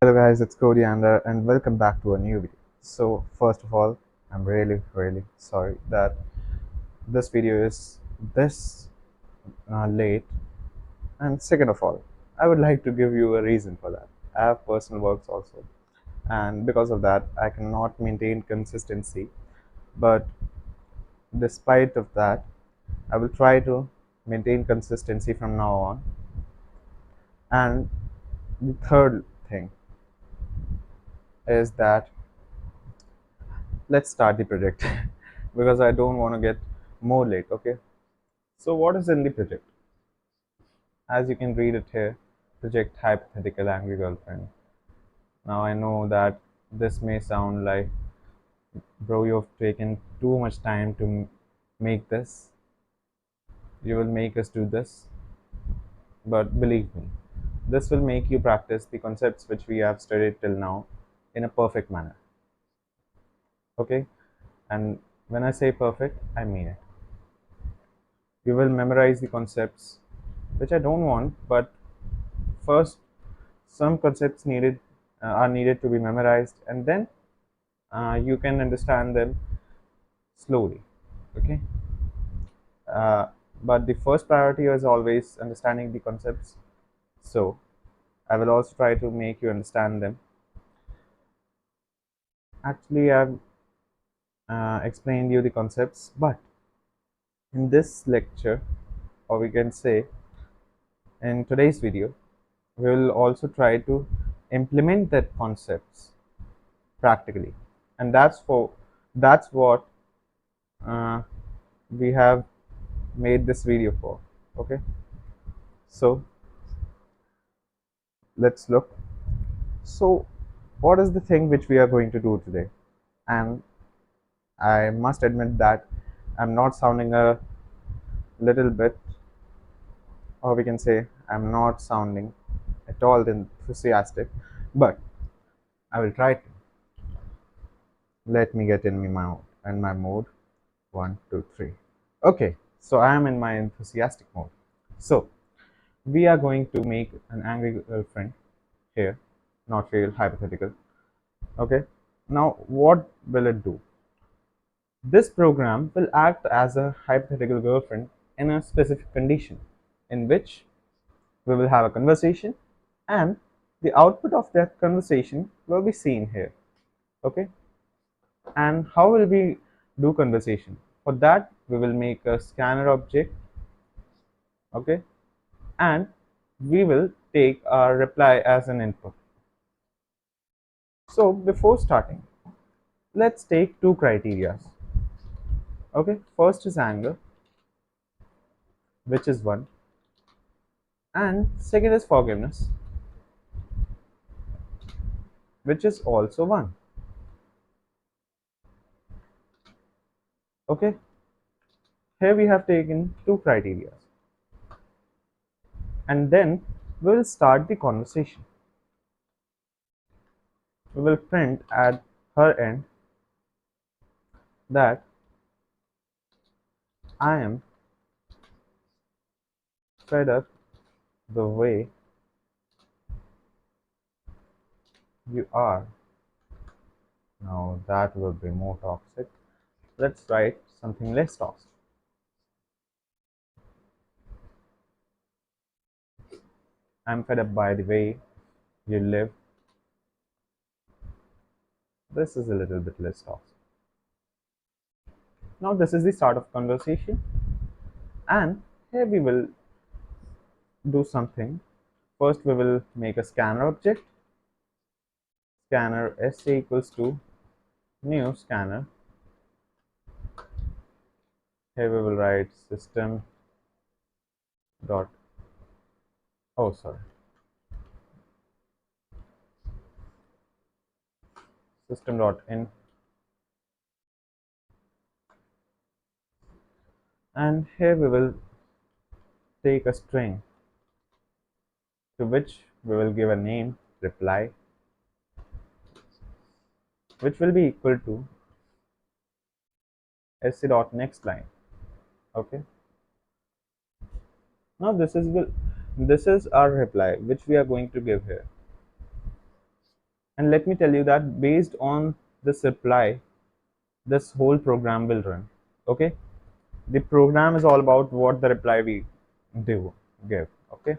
Hello guys, it's Coriander and welcome back to a new video. So first of all, I'm really sorry that this video is this late, and second of all, I would like to give you a reason for that. I have personal works also, and because of that I cannot maintain consistency, but despite of that I will try to maintain consistency from now on. And the third thing is that let's start the project because I don't want to get more late. Okay, so what is in the project? As you can read it here, project hypothetical angry girlfriend. Now I know that this may sound like, bro, you've taken too much time to make this. You will make us do this, but believe me, this will make you practice the concepts which we have studied till now in a perfect manner. Okay, and when I say perfect, I mean it. You will memorize the concepts, which I don't want, but first some concepts needed are needed to be memorized, and then you can understand them slowly. Okay, uh, but the first priority is always understanding the concepts, so I will also try to make you understand them. Actually, I've explained you the concepts, but in this lecture, or we can say in today's video, we will also try to implement that concepts practically, and that's what uh, we have made this video for. Okay, so let's look. So what is the thing which we are going to do today? And I must admit that I'm not sounding a little bit, or we can say I'm not sounding at all enthusiastic, but I will try to. Let me get in my mode. One, two, three. Okay, so I am in my enthusiastic mode. So we are going to make an angry girlfriend here, not real, hypothetical. Okay, now what will it do? This program will act as a hypothetical girlfriend in a specific condition, in which we will have a conversation, and the output of that conversation will be seen here. Okay, and how will we do conversation? For that, we will make a scanner object. Okay, and we will take our reply as an input. So before starting, let's take two criteria. Okay, first is anger, which is 1, and second is forgiveness, which is also 1. Okay, here we have taken two criteria, and then we will start the conversation. We will print at her end that I am fed up the way you are. Now that will be more toxic. Let's write something less toxic. I'm fed up by the way you live. This is a little bit less toxic. Now this is the start of conversation, and here we will do something. First we will make a scanner object. Scanner sc equals to new scanner. Here we will write system dot, oh sorry, system dot in, and here we will take a string to which we will give a name reply, which will be equal to sc dot next line. Okay, now this is our reply which we are going to give here. And let me tell you that based on this reply, this whole program will run. Okay, the program is all about what the reply we do give. Okay,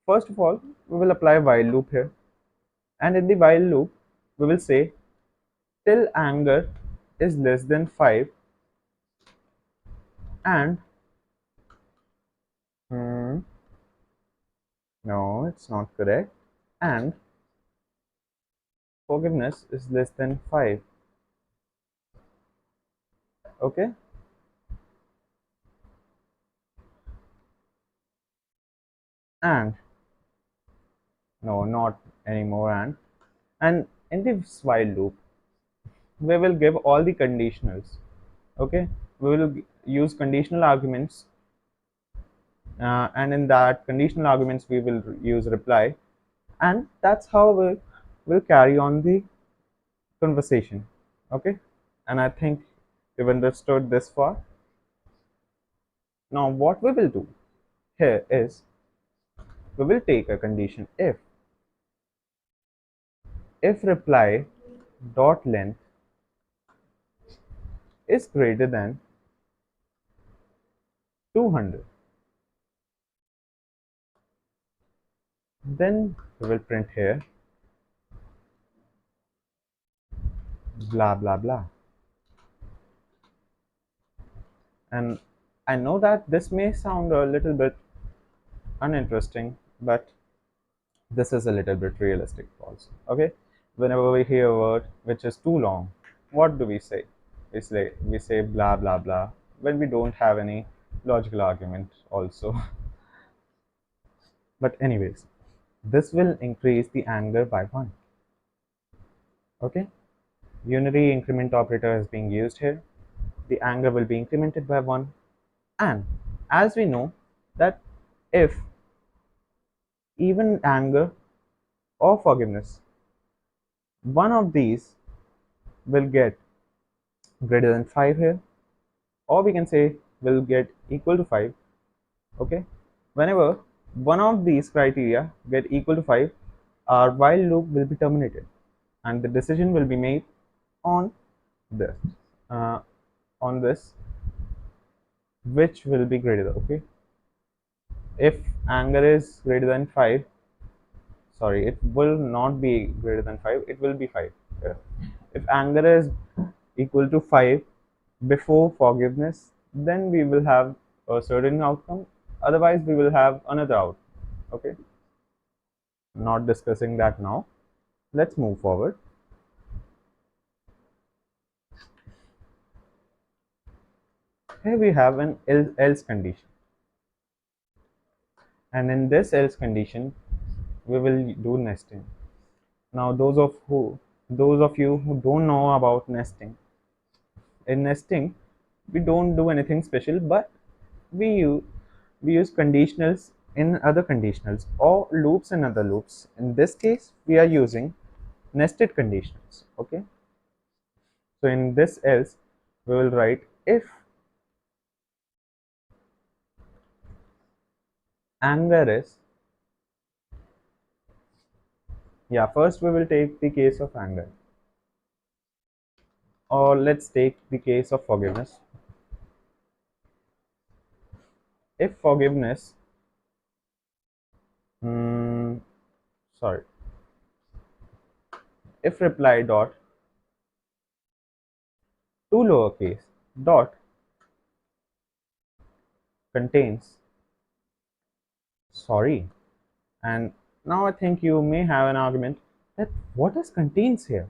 first of all, we will apply while loop here, and in the while loop, we will say till anger is less than 5 and hmm, no, it's not correct, and forgiveness is less than 5. Okay, and no, not anymore, and in this while loop we will give all the conditionals. Okay, we will use conditional arguments, and in that conditional arguments we will use reply, and that's how we'll carry on the conversation. Okay, and I think you've understood this far. Now what we will do here is we will take a condition if reply dot length is greater than 200, then we will print here blah blah blah. And I know that this may sound a little bit uninteresting, but this is a little bit realistic also. Okay, whenever we hear a word which is too long, what do we say? We say blah blah blah when we don't have any logical argument also. But anyways, this will increase the anger by 1. Okay, unary increment operator is being used here. The anger will be incremented by 1, and as we know that if even anger or forgiveness, one of these will get greater than 5 here, or we can say will get equal to 5. Okay, whenever one of these criteria get equal to 5, our while loop will be terminated and the decision will be made on this uh, on this which will be greater than. Okay, if anger is greater than 5, sorry, it will not be greater than 5, it will be 5. Yeah. If anger is equal to 5 before forgiveness, then we will have a certain outcome, otherwise we will have another outcome. Okay, not discussing that now, let's move forward. Here we have an else condition, and in this else condition we will do nesting. Now those of you who don't know about nesting, in nesting we don't do anything special, but we use we use conditionals in other conditionals or loops in other loops. In this case we are using nested conditionals. Okay, so in this else we will write if anger is, yeah, first we will take the case of anger, or let's take the case of forgiveness. If forgiveness, hmm, sorry, if reply dot to lowercase dot contains, sorry, and now I think you may have an argument that what is contains here.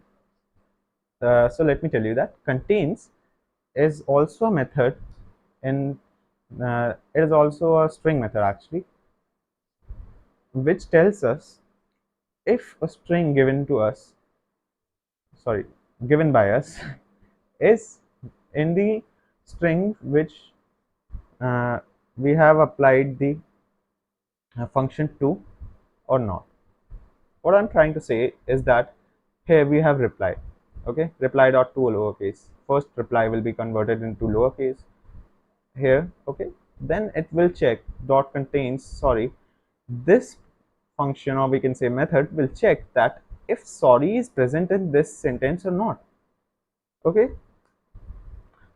So let me tell you that contains is also a method in it is also a string method actually, which tells us if a string given to us, sorry, given by us is in the string which uh, we have applied the function to or not. What I'm trying to say is that here we have reply. Okay, reply dot to lowercase. First reply will be converted into lowercase here. Okay, then it will check dot contains, sorry, this function, or we can say method, will check that if sorry is present in this sentence or not. Okay,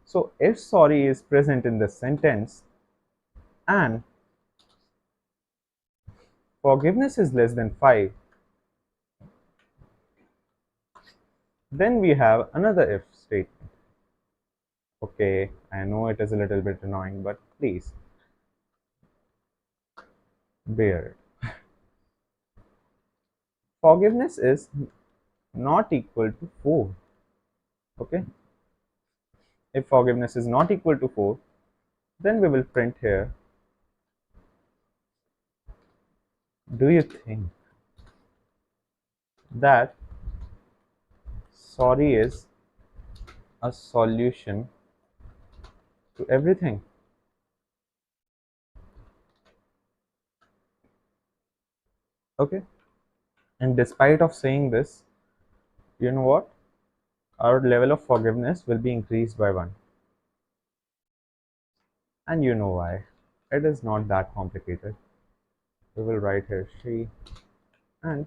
so if sorry is present in this sentence and forgiveness is less than 5, then we have another if statement. Okay, I know it is a little bit annoying, but please bear it. Forgiveness is not equal to 4. Okay, if forgiveness is not equal to 4, then we will print here, do you think that sorry is a solution to everything? Okay, and despite of saying this, you know what, our level of forgiveness will be increased by 1, and you know why. It is not that complicated. We will write here she, and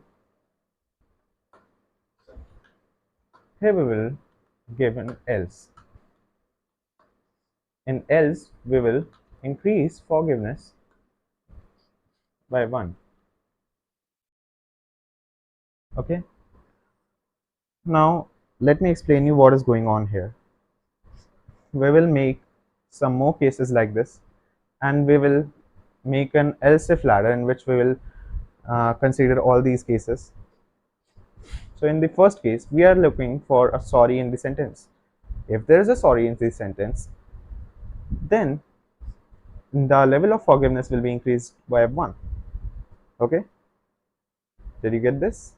here we will give an else. In else we will increase forgiveness by 1. Okay, now let me explain you what is going on here. We will make some more cases like this, and we will make an else if ladder in which we will consider all these cases. So in the first case, we are looking for a sorry in the sentence. If there is a sorry in the sentence, then the level of forgiveness will be increased by 1. Okay, did you get this?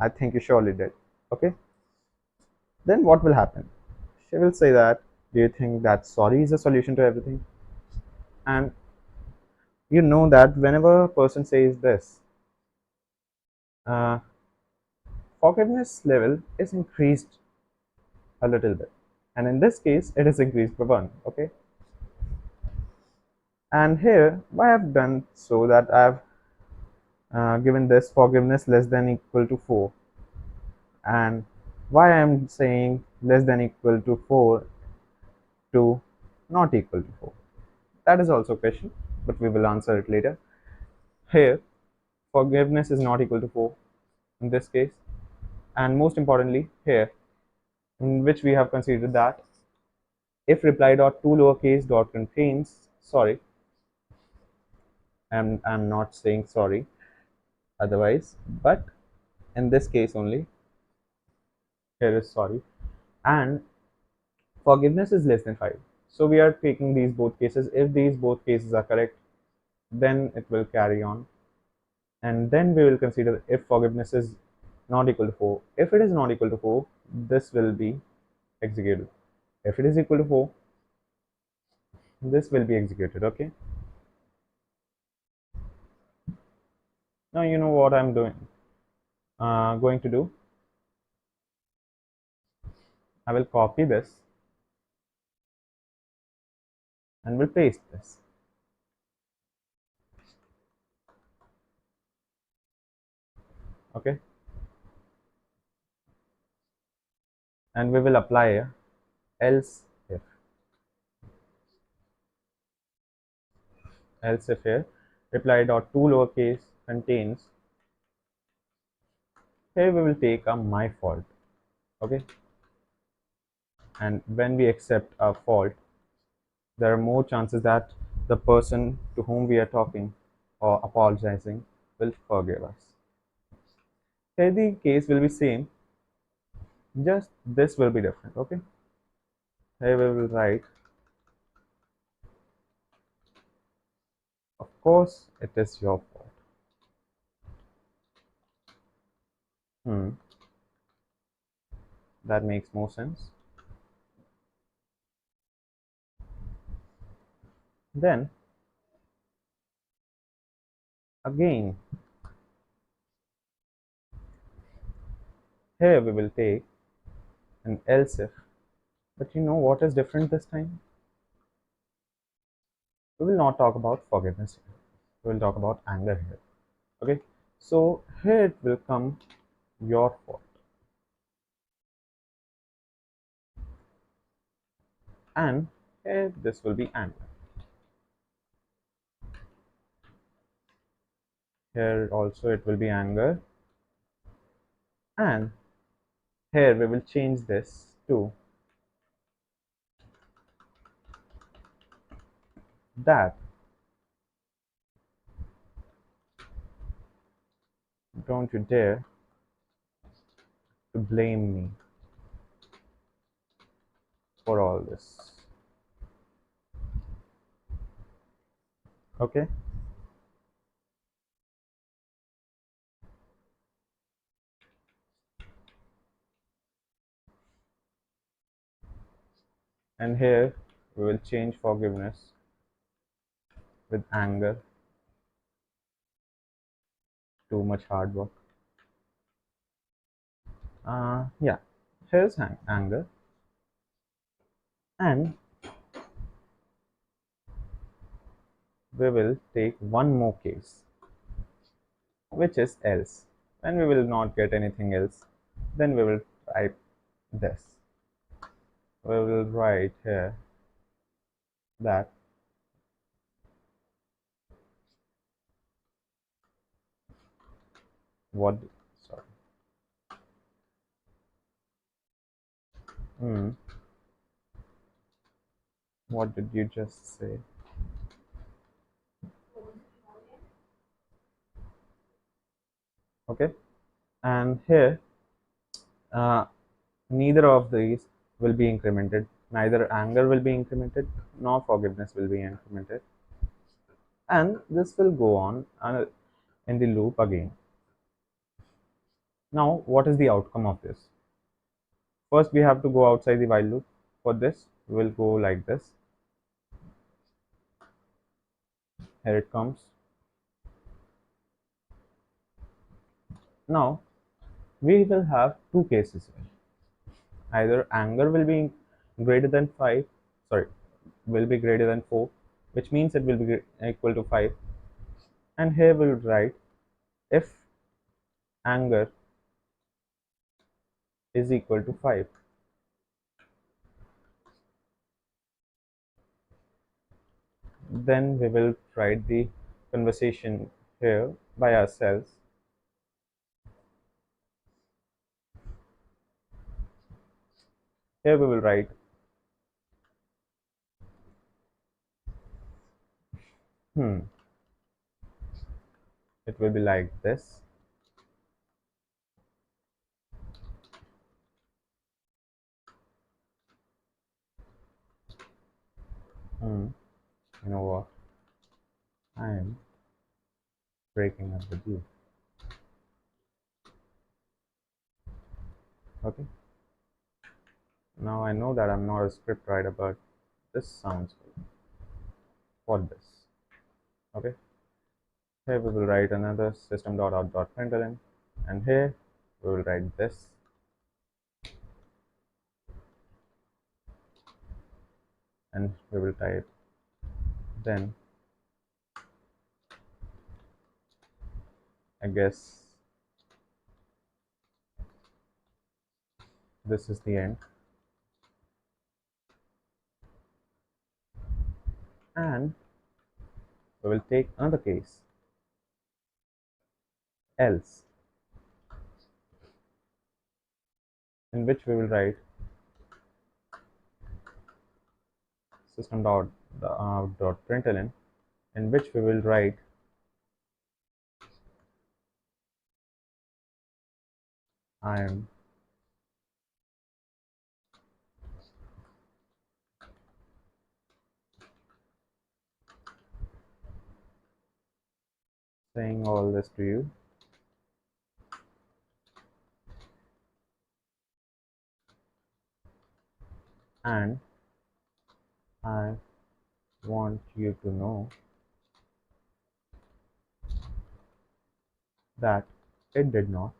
I think you surely did. Okay, then what will happen? She will say that, do you think that sorry is a solution to everything? And you know that whenever a person says this, uh, forgiveness level is increased a little bit, and in this case it is increased by 1. Okay, and here I have done so that I have given this forgiveness less than equal to 4, and why I am saying less than equal to 4 to not equal to 4, that is also a question, but we will answer it later. Here forgiveness is not equal to 4 in this case, and most importantly here, in which we have considered that if reply dot to lowercase dot contains sorry, and I'm not saying sorry otherwise, but in this case only, here is sorry, and forgiveness is less than 5. So we are taking these both cases. If these both cases are correct, then it will carry on, and then we will consider if forgiveness is not equal to 4. If it is not equal to 4, this will be executed. If it is equal to 4, this will be executed. Okay, now you know what I'm doing, going to do. I will copy this and will paste this. Okay, and we will apply else if. Else if here reply dot to lowercase contains, here we will take a my fault. Okay, and when we accept a fault, there are more chances that the person to whom we are talking or apologizing will forgive us. Here the case will be same, just this will be different. Okay, here we will write, of course it is your fault. That makes more sense. Then again, here we will take an else if, but you know what is different this time? We will not talk about forgiveness here. We will talk about anger here. Okay, so here it will come your fault, and here this will be anger. Here also it will be anger, and here we will change this to that. Don't you dare to blame me for all this. Okay, and here we will change forgiveness with anger. Too much hard work. Yeah, here's anger, and we will take one more case, which is else. When we will not get anything else, then we will type this. We will write here that what, sorry, hmm, what did you just say? Okay, and here uh, neither of these will be incremented. Neither anger will be incremented nor forgiveness will be incremented, and this will go on in the loop again. Now, what is the outcome of this? First, we have to go outside the while loop. For this, we will go like this. Here it comes. Now, we will have two cases here. Either anger will be greater than 5, sorry, will be greater than 4, which means it will be equal to 5. And here we'll write if anger is equal to 5. Then we will write the conversation here by ourselves. Here we will write hmm, it will be like this. Hmm, you know what? I am breaking up with you. Okay. Now I know that I'm not a script writer, but this sounds good. What this? Okay. Here we will write another system.out.println, and here we will write this, and we will type then. I guess this is the end, and we will take another case, else, in which we will write system.out.println, in which we will write I am saying all this to you, and I want you to know that it did not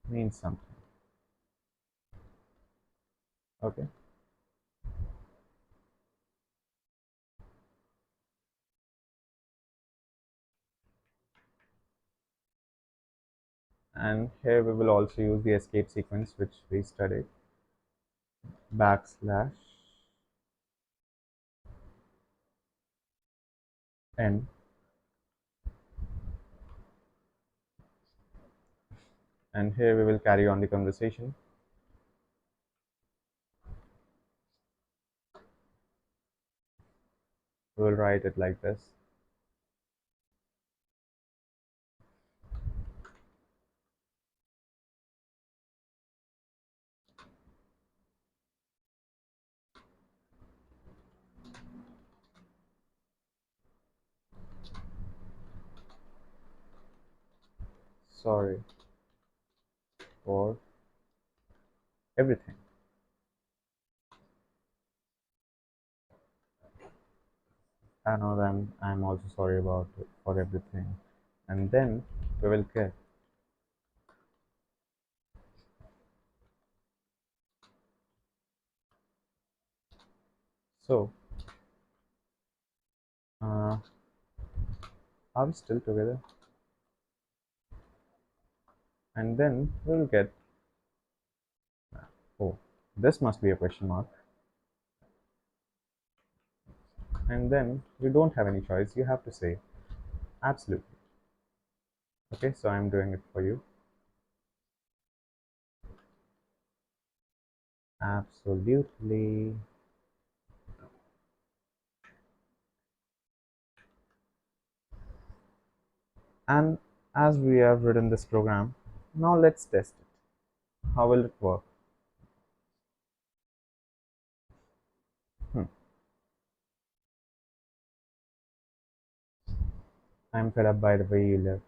mean something. Okay. And here we will also use the escape sequence which we studied, backslash n, and here we will carry on the conversation. We will write it like this. Sorry for everything. I know that I'm also sorry about it, for everything. And then we will get, so are we still together? And then we'll get, oh, this must be a question mark. And then you don't have any choice, you have to say absolutely. Okay, so I'm doing it for you. Absolutely. And as we have written this program, now let's test it. How will it work? Hmm. I'm fed up by the way you live.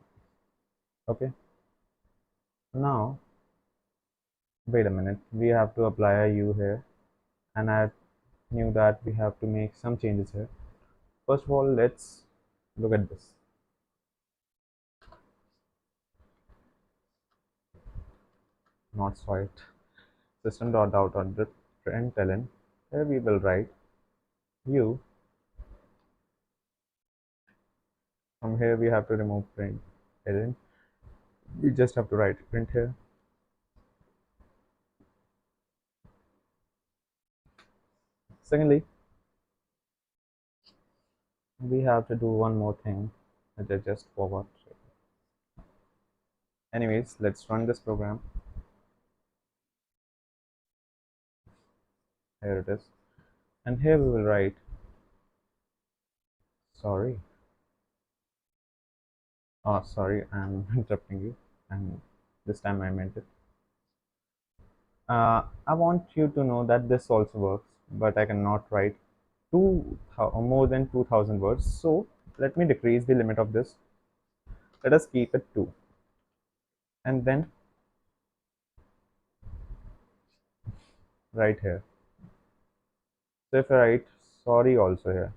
Okay, now wait a minute, we have to apply a u here, and I knew that we have to make some changes here. First of all, let's look at this. Not so it. System.out.println. Here we will write u. From here we have to remove print ln. We just have to write print here. Secondly, we have to do one more thing that I just forgot. Anyways, let's run this program. Here it is. And here we will write sorry. Oh, sorry, I'm interrupting you. And this time I meant it. I want you to know that this also works, but I cannot write more than 2000 words. So let me decrease the limit of this. Let us keep it 2. And then right here. So if I write sorry also here,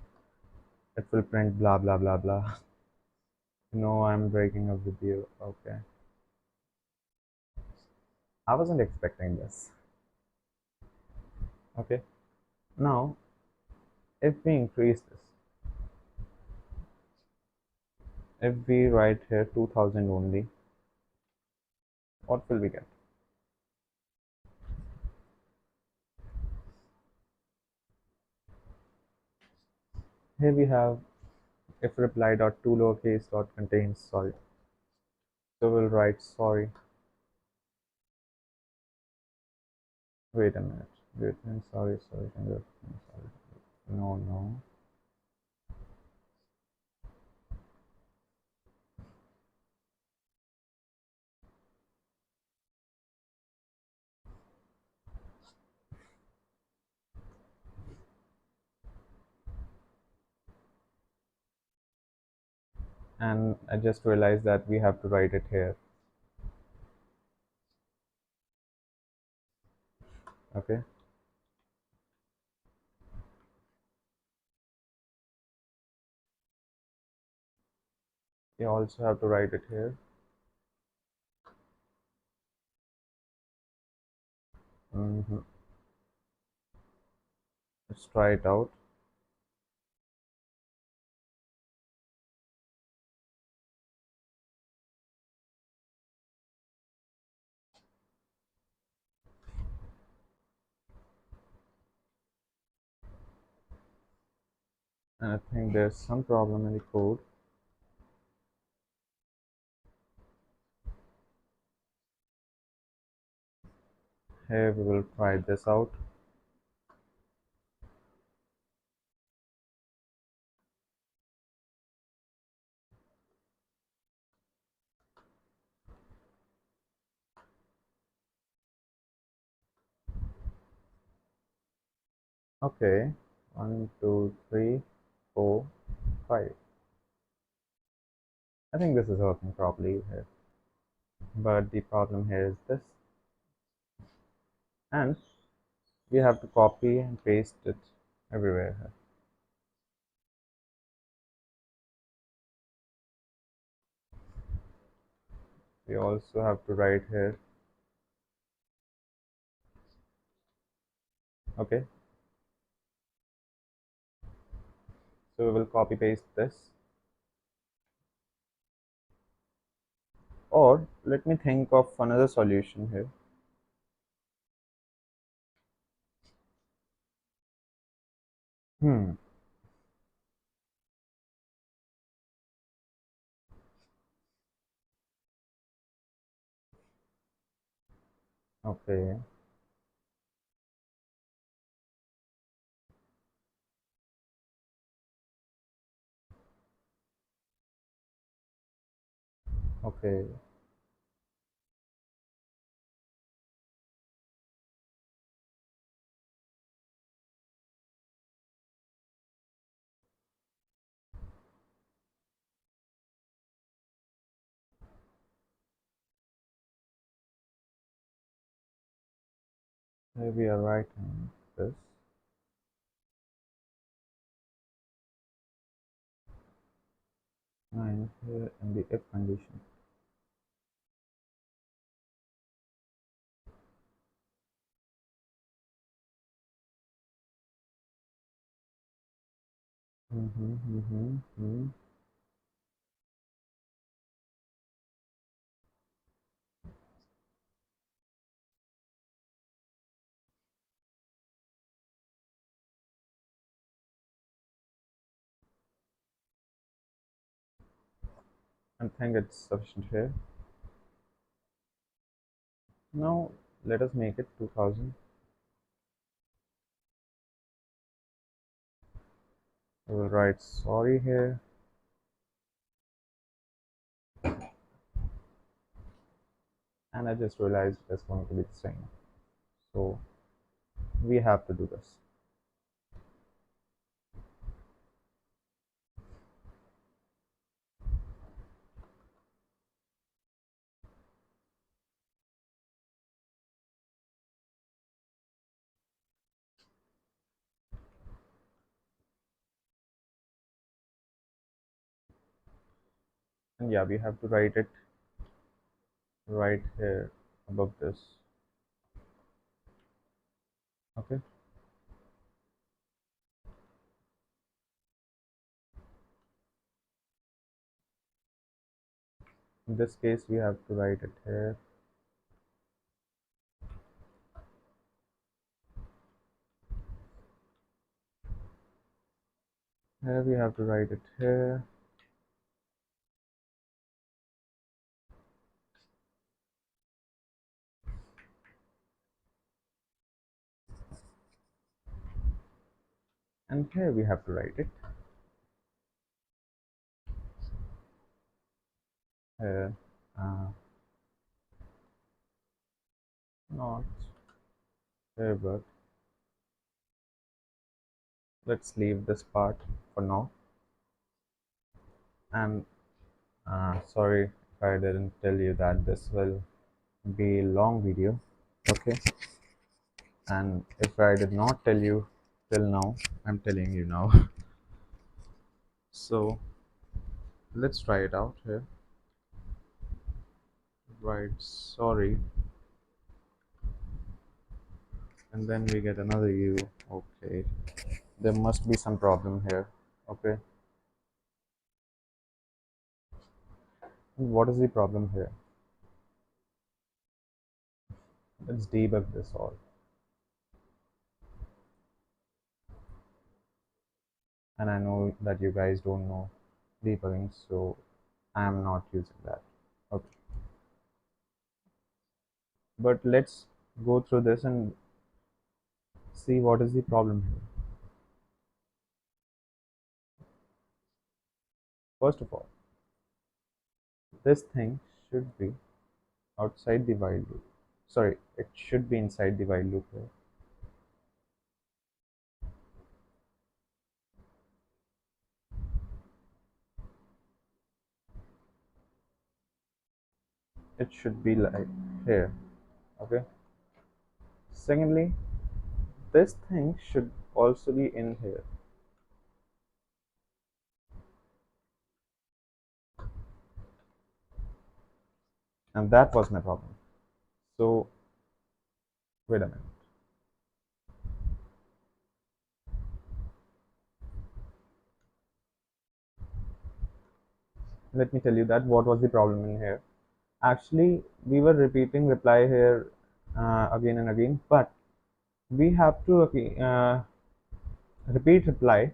it will print blah blah blah blah. No, I'm breaking up with you. Okay. I wasn't expecting this. Okay. Now, if we increase this, if we write here 2000 only, what will we get? Here we have if reply dot to lowercase dot contains sorry. So we'll write sorry. Wait a minute. Sorry, sorry, sorry. No, no. And I just realized that we have to write it here. Okay. You also have to write it here. Let's try it out. and I think there's some problem in the code. Here we will try this out. Okay, 1, 2, 3, 4, 5. I think this is working properly here, but the problem here is this, and we have to copy and paste it everywhere here. We also have to write here. Okay, so we will copy paste this, or let me think of another solution here. Hmm. Okay. Okay. Here we are writing this, and here in the if condition. Mm-hmm, mm-hmm, mm-hmm. I think it's sufficient here. Now let us make it 2000. We will write sorry here, and I just realized it's going to be the same. So we have to do this. And yeah, we have to write it right here above this. Okay. In this case, we have to write it here. Here we have to write it here. And here we have to write it here. Uh, Not here, but let's leave this part for now. And sorry if I didn't tell you that this will be a long video. Okay. And if I did not tell you till now, I'm telling you now. So let's try it out here. Right, sorry, and then we get another U. Okay, there must be some problem here. Okay, what is the problem here? Let's debug this all. and I know that you guys don't know debugging, so I am not using that. Okay, but let's go through this and see what is the problem here. First of all, this thing should be outside the while loop. Sorry, it should be inside the while loop here. It should be like here. Okay. Secondly, this thing should also be in here. And that was my problem. So, wait a minute. Let me tell you that what was the problem in here. Actually, we were repeating reply here again and again, but we have to repeat reply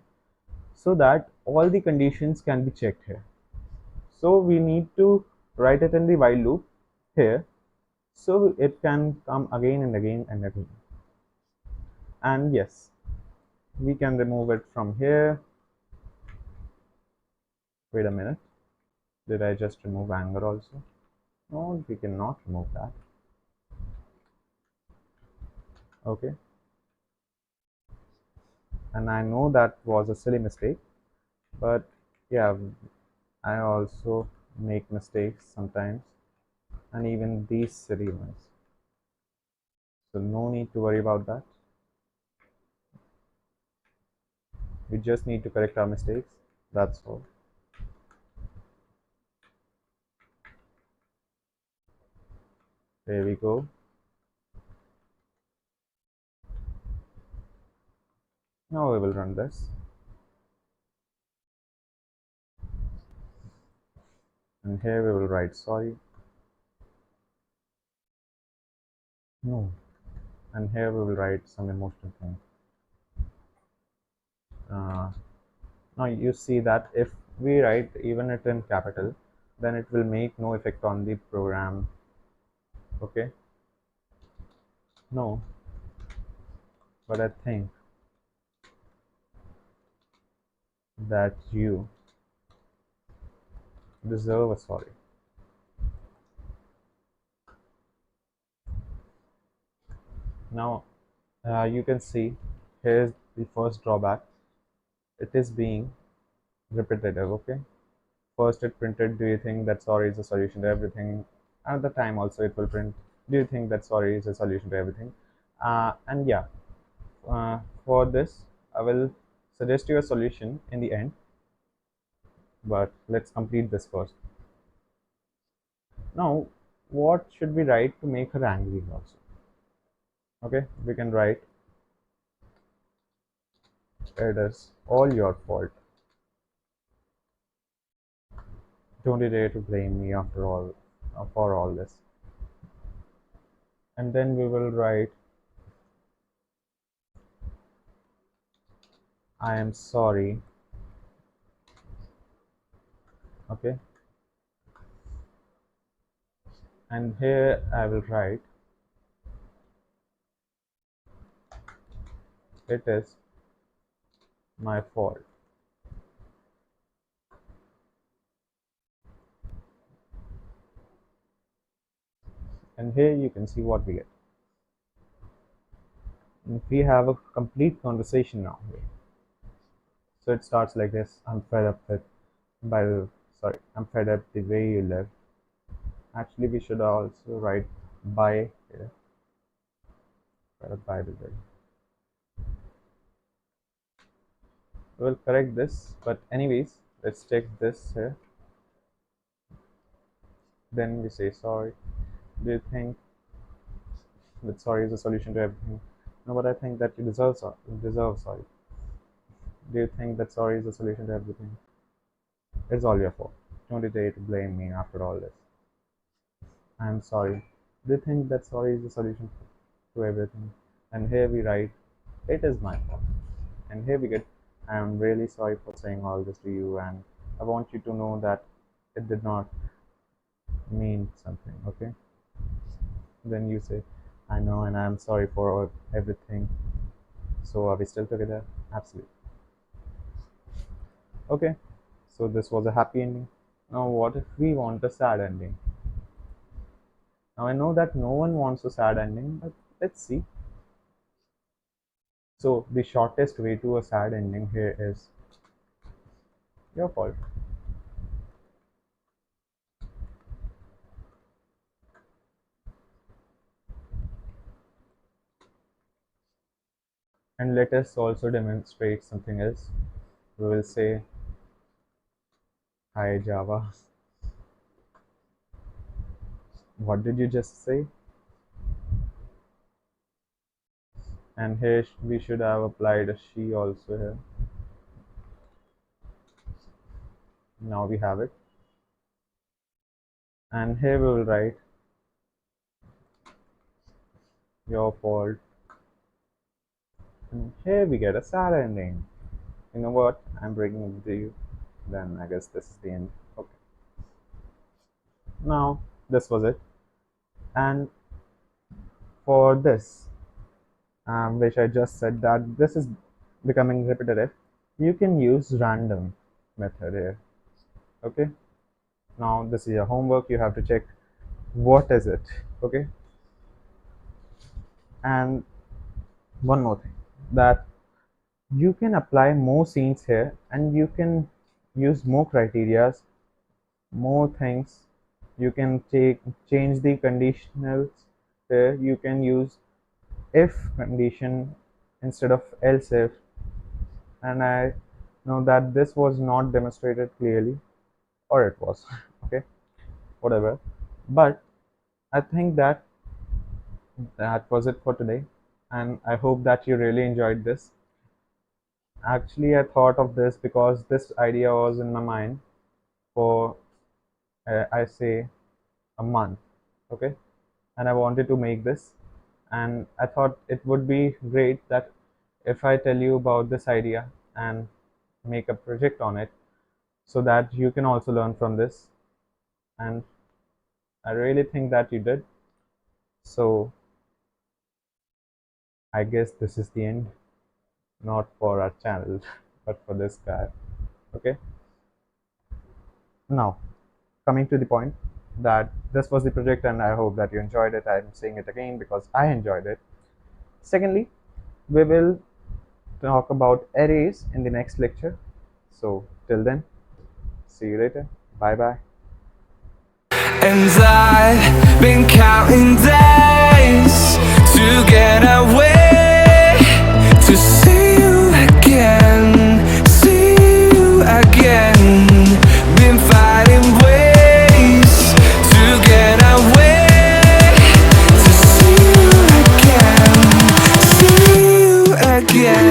so that all the conditions can be checked here. So we need to write it in the while loop here so it can come again and again and again. And yes, we can remove it from here. Wait a minute, did I just remove anger also? No, we cannot remove that. Okay, and I know that was a silly mistake, but yeah, I also make mistakes sometimes, and even these silly ones, so no need to worry about that. We just need to correct our mistakes, that's all. There we go. Now we will run this, and here we will write sorry. No, and here we will write some emotional thing. Now you see that if we write even it in capital, then it will make no effect on the program. Okay, no, but I think that you deserve a sorry. Now you can see here's the first drawback. It is being repetitive. Okay, first it printed, do you think that sorry is a solution to everything? At the time also it will print, do you think that sorry is a solution to everything? And yeah, for this I will suggest you a solution in the end, but let's complete this first. Now, what should we write to make her angry also? Okay, we can write, it is all your fault. Don't you dare to blame me after all for all this. And then we will write, I am sorry. Okay, and here I will write, it is my fault. And here you can see what we get. And we have a complete conversation now here. So it starts like this. I'm fed up with by the sorry, I'm fed up the way you live. Actually we should also write by here. Fed up by the way. We'll correct this, but anyways, let's check this here. Then we say sorry. Do you think that sorry is a solution to everything? No, but I think that you deserve sorry. You deserve sorry. Do you think that sorry is a solution to everything? It's all your fault. Don't you dare to blame me after all this. I'm sorry. Do you think that sorry is the solution to everything? And here we write, it is my fault. And here we get, I'm really sorry for saying all this to you, and I want you to know that it did not mean something, okay? Then you say, I know, and I'm sorry for everything. So, are we still together? Absolutely. Okay, so this was a happy ending. Now, what if we want a sad ending? Now, I know that no one wants a sad ending, but let's see. So, the shortest way to a sad ending here is your fault. And let us also demonstrate something else. We will say, Hi Java. What did you just say? And here we should have applied a she also here. Now we have it. And here we will write your fault. And here we get a sad ending. You know what? I'm breaking it to you. Then I guess this is the end. Okay. Now this was it. And for this, which I just said that this is becoming repetitive, you can use random method here. Okay. Now this is your homework. You have to check what is it. Okay. And one more thing, that you can apply more scenes here, and you can use more criterias, more things. You can change the conditionals here. You can use if condition instead of else if. And I know that this was not demonstrated clearly, or it was. Okay, whatever. But I think that was it for today, and I hope that you really enjoyed this. Actually, I thought of this because this idea was in my mind for I say a month. Okay, and I wanted to make this, and I thought it would be great that if I tell you about this idea and make a project on it, so that you can also learn from this. And I really think that you did. So I guess this is the end, not for our channel, but for this guy. Okay, now coming to the point, that this was the project and I hope that you enjoyed it. I'm saying it again because I enjoyed it. Secondly, we will talk about arrays in the next lecture. So till then, see you later. Bye bye. And I've been counting days to get away, to see you again, see you again. Been fighting ways to get away, to see you again, see you again.